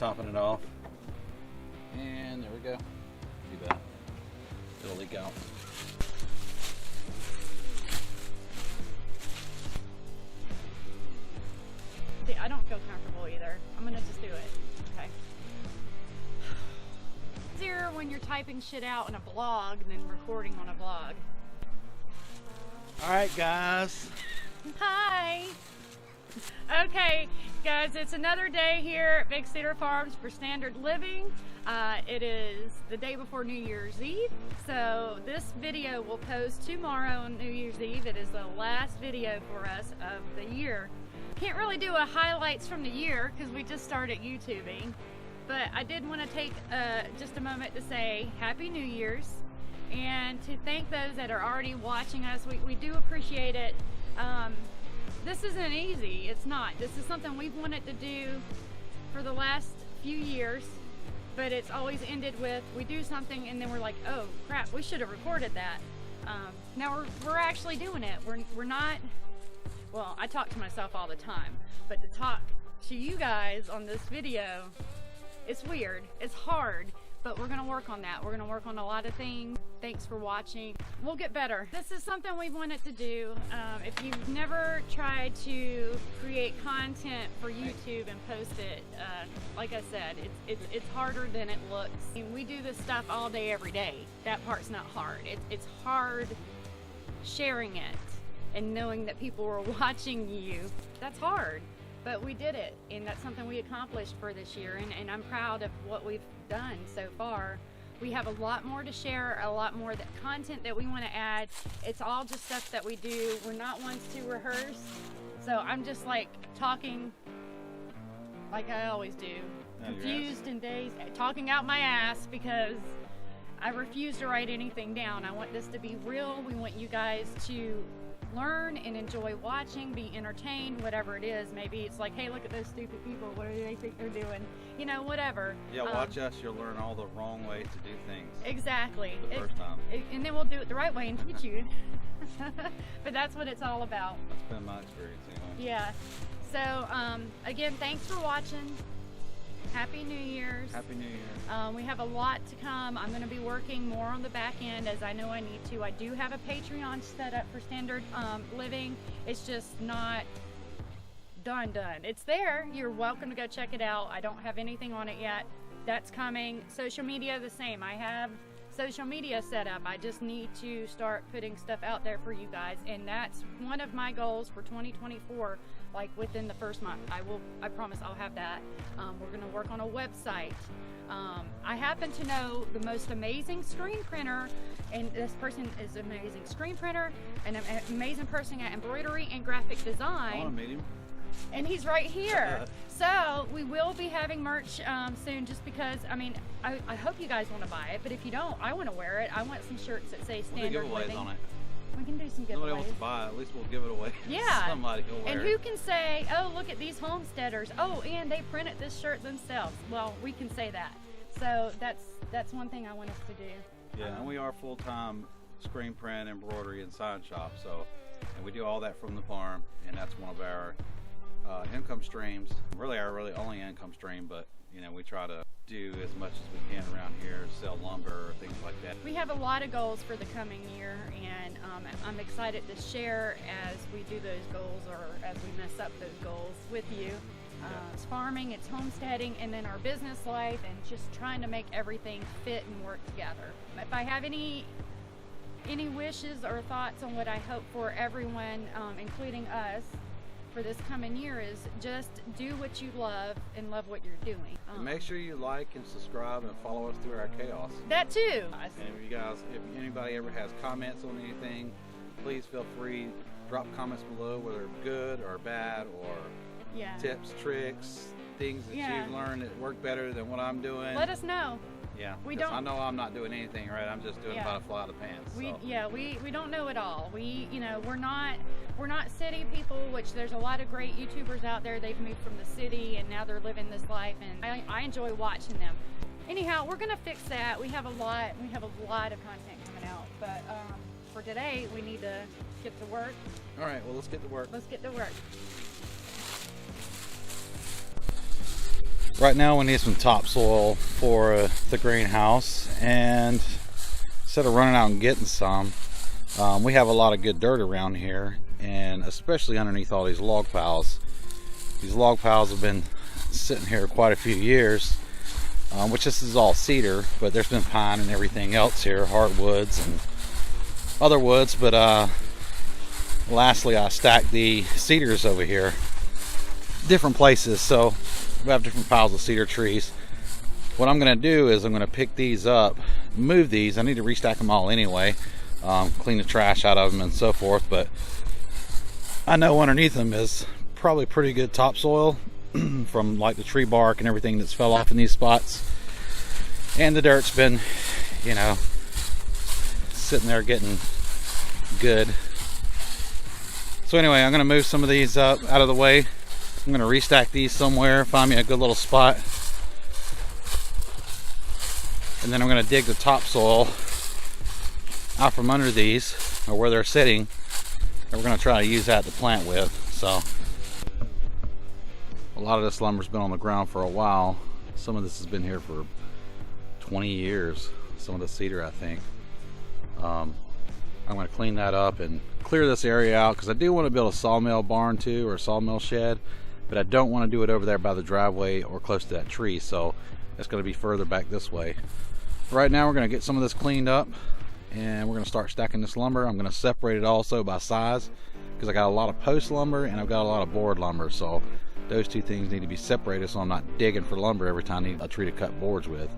topping it off. And there we go. See that? It'll leak out. See, I don't feel comfortable either. I'm gonna just do it. Okay. It's easier when you're typing shit out in a blog than recording on a blog. All right, guys. Hi. Okay, guys, it's another day here at Big Cedar Farms for Standard Living. It is the day before New Year's Eve, so this video will post tomorrow on New Year's Eve. It is the last video for us of the year. Can't really do a highlights from the year because we just started YouTubing, but I did want to take just a moment to say Happy New Year's and to thank those that are already watching us. We do appreciate it. This isn't easy. It's not. This is something we've wanted to do for the last few years, but it's always ended with we do something and then we're like, oh crap, we should have recorded that. Now we're actually doing it. We're not. Well, I talk to myself all the time, but to talk to you guys on this video, it's weird. It's hard, but we're gonna work on that. We're gonna work on a lot of things. Thanks for watching. We'll get better. This is something we wanted to do. If you've never tried to create content for YouTube and post it, like I said, it's harder than it looks. I mean, we do this stuff all day, every day. That part's not hard. It's hard sharing it and knowing that people were watching you. That's hard, but we did it, and that's something we accomplished for this year, and I'm proud of what we've done so far. We have a lot more to share, a lot more content that we want to add. It's all just stuff that we do. We're not ones to rehearse, so I'm just like talking like I always do, confused and dazed, talking out my ass because I refuse to write anything down. I want this to be real. We want you guys to learn and enjoy watching, be entertained, whatever it is. Maybe it's like, hey, look at those stupid people, what do they think they're doing? You know, whatever. Yeah, watch us, you'll learn all the wrong ways to do things. Exactly. The first time. And then we'll do it the right way and teach you. But that's what it's all about. That's been my experience anyway. Yeah. So, again, thanks for watching. Happy New Year's. Happy New Year. We have a lot to come. I'm going to be working more on the back end as I know I need to. I do have a Patreon set up for Standard Living. It's just not done. It's there. You're welcome to go check it out. I don't have anything on it yet. That's coming. Social media, the same. I have social media set up. I just need to start putting stuff out there for you guys, and that's one of my goals for 2024. Like within the first month, I promise I'll have that. We're gonna work on a website. I happen to know the most amazing screen printer, and this person is an amazing screen printer and an amazing person at embroidery and graphic design. I wanna meet him. And he's right here. So we will be having merch soon, just because, I mean, I hope you guys want to buy it, but if you don't, I want to wear it. I want some shirts that say Standard Living. On it. We can do some giveaways. Nobody wants to buy it, at least we'll give it away. Yeah. Somebody will wear and it. who can say, oh, look at these homesteaders. Oh, and they printed this shirt themselves. Well, we can say that. So that's one thing I want us to do. Yeah, and we are full-time screen print, embroidery, and sign shop. So, and we do all that from the farm, and that's one of our income streams. Really our only income stream, but you know, we try to do as much as we can around here, sell lumber, things like that. We have a lot of goals for the coming year, and I'm excited to share as we do those goals or as we mess up those goals with you. It's farming, it's homesteading, and then our business life, and just trying to make everything fit and work together. If I have any wishes or thoughts on what I hope for everyone, including us, for this coming year, is just do what you love and love what you're doing. And make sure you like and subscribe and follow us through our chaos. That too. And if anybody ever has comments on anything, please feel free, drop comments below, whether good or bad, or tips, tricks, things that you've learned that work better than what I'm doing. Let us know. Yeah, I know I'm not doing anything right. I'm just doing about a fly out of the pants. We don't know it all. We're not city people, which there's a lot of great YouTubers out there. They've moved from the city and now they're living this life, and I enjoy watching them. Anyhow, we're gonna fix that. We have a lot of content coming out, but for today we need to get to work. All right, well, let's get to work. Let's get to work. Right now we need some topsoil for the greenhouse, and instead of running out and getting some, we have a lot of good dirt around here, and especially underneath all these log piles. These log piles have been sitting here quite a few years, which this is all cedar, but there's been pine and everything else here, hardwoods and other woods. But lastly, I stacked the cedars over here, different places, so we have different piles of cedar trees. What I'm going to do is I'm going to pick these up, move these. I need to restack them all anyway, clean the trash out of them and so forth, but I know underneath them is probably pretty good topsoil from like the tree bark and everything that's fell off in these spots, and the dirt's been, you know, sitting there getting good. So anyway, I'm going to move some of these up out of the way. I'm going to restack these somewhere, find me a good little spot, and then I'm going to dig the topsoil out from under these, or where they're sitting, and we're going to try to use that to plant with. So a lot of this lumber's been on the ground for a while. Some of this has been here for 20 years, some of the cedar, I think. I'm going to clean that up and clear this area out, because I do want to build a sawmill barn too, or a sawmill shed, but I don't want to do it over there by the driveway or close to that tree, so it's going to be further back this way. Right now we're going to get some of this cleaned up, and we're going to start stacking this lumber. I'm going to separate it also by size, because I got a lot of post lumber and I've got a lot of board lumber, so those two things need to be separated so I'm not digging for lumber every time I need a tree to cut boards with.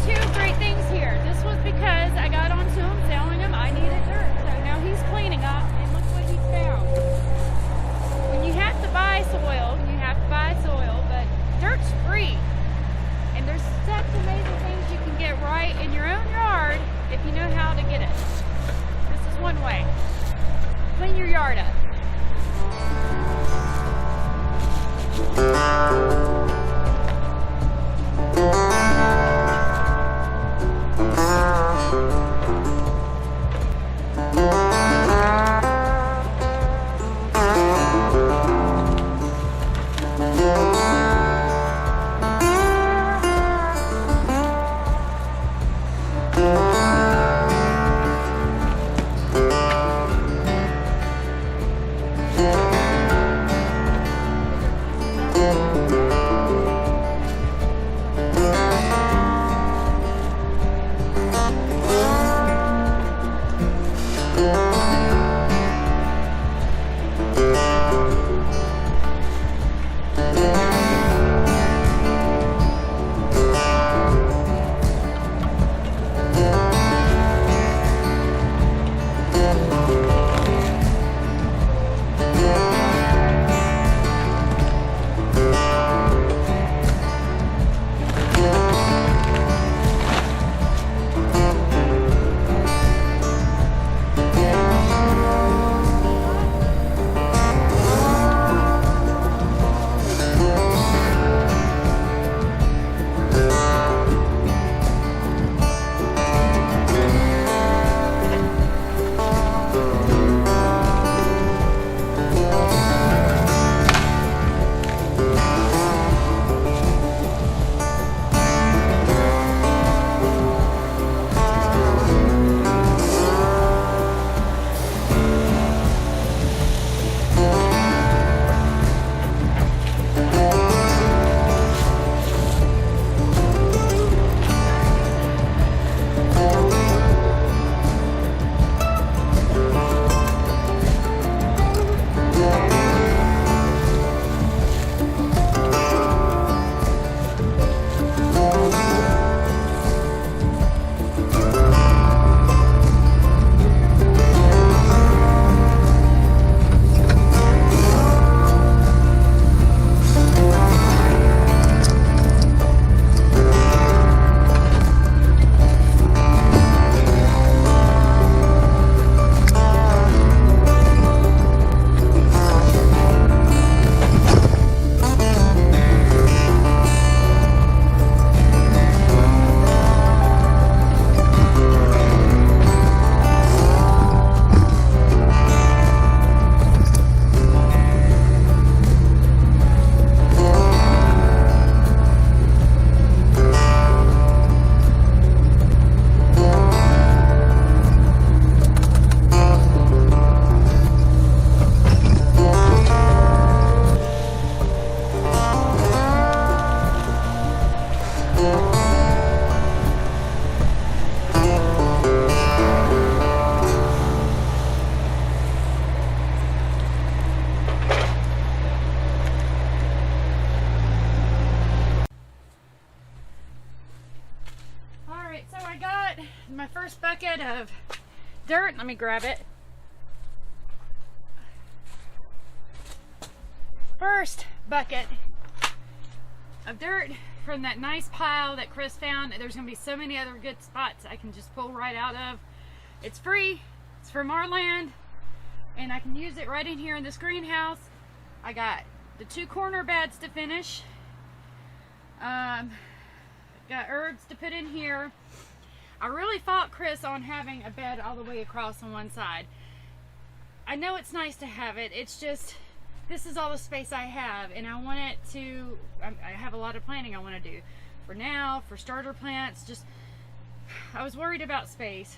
two great things here. This was because I got onto him selling him. I needed dirt. So now he's cleaning up, and look what he found. When you have to buy soil, you have to buy soil, but dirt's free. And there's such amazing things you can get right in your own yard if you know how to get it. This is one way. Clean your yard up. My first bucket of dirt, let me grab it. First bucket of dirt from that nice pile that Chris found. There's gonna be so many other good spots I can just pull right out of. It's free, it's from our land, and I can use it right in here in this greenhouse. I got the 2 corner beds to finish. Got herbs to put in here. I really fought Chris on having a bed all the way across on one side. I know it's nice to have it, it's just, this is all the space I have, and I want it to, I have a lot of planting I want to do. For now, for starter plants, just, I was worried about space.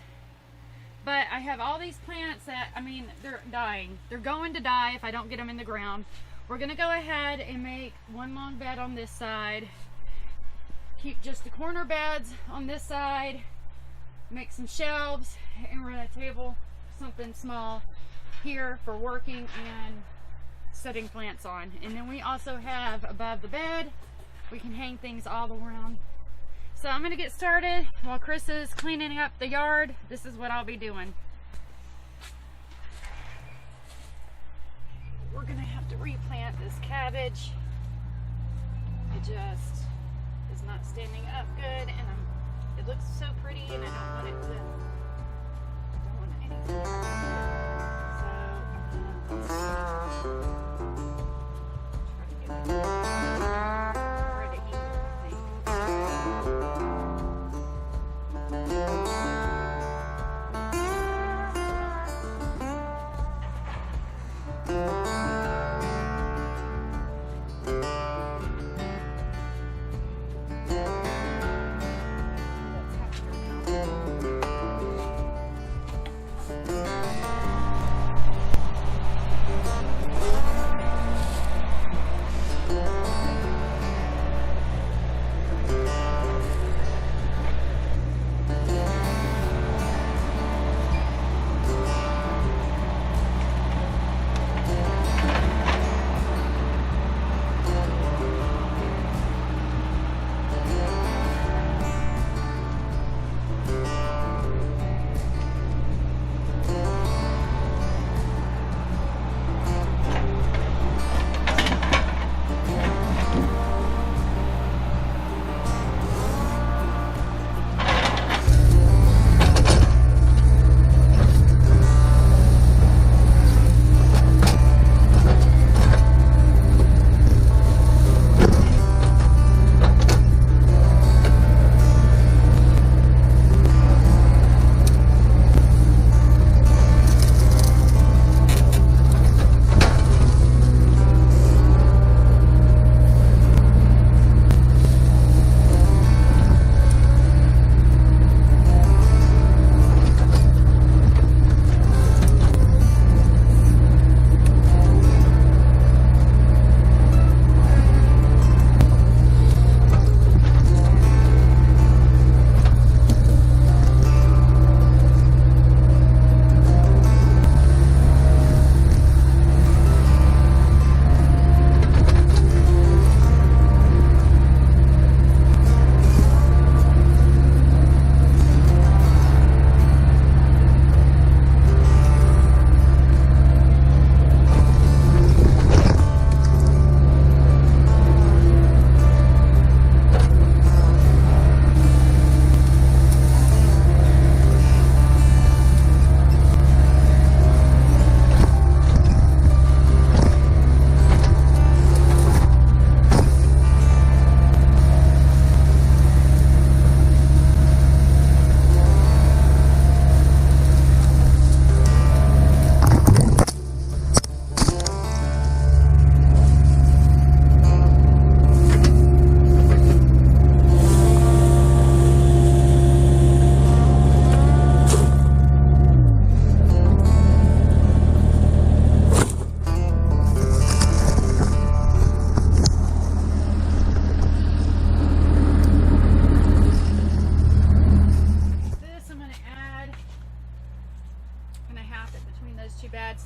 But I have all these plants that, I mean, they're dying. They're going to die if I don't get them in the ground. We're going to go ahead and make one long bed on this side. Keep just the corner beds on this side. Make some shelves and run a table, something small here for working and setting plants on. And then we also have above the bed, we can hang things all around. So I'm gonna get started while Chris is cleaning up the yard. This is what I'll be doing. We're gonna have to replant this cabbage. It just is not standing up good, and it looks so pretty, and I don't want it to. I don't want anything. So try to get it ready to eat, I think.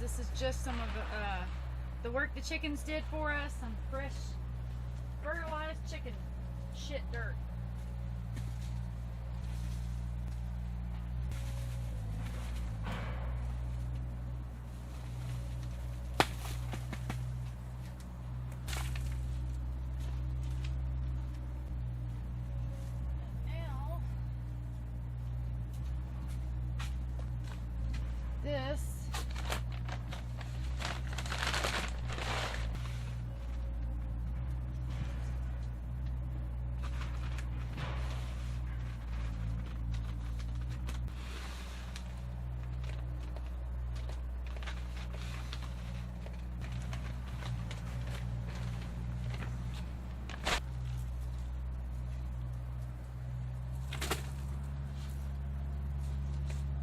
This is just some of the work the chickens did for us. Some fresh, fertilized chicken shit dirt. Now, this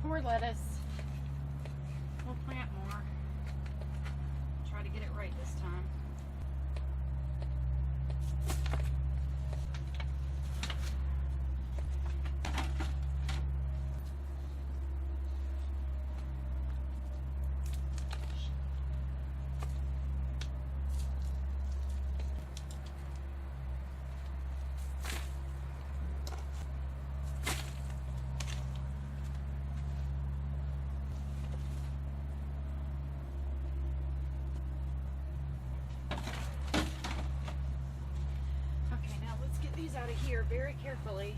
more lettuce. We'll plant more. Try to get it right this time. of here very carefully.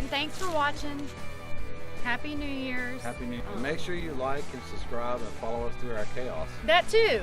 Thanks for watching. Happy New Year's. Happy New Year. Make sure you like and subscribe and follow us through our chaos. That too.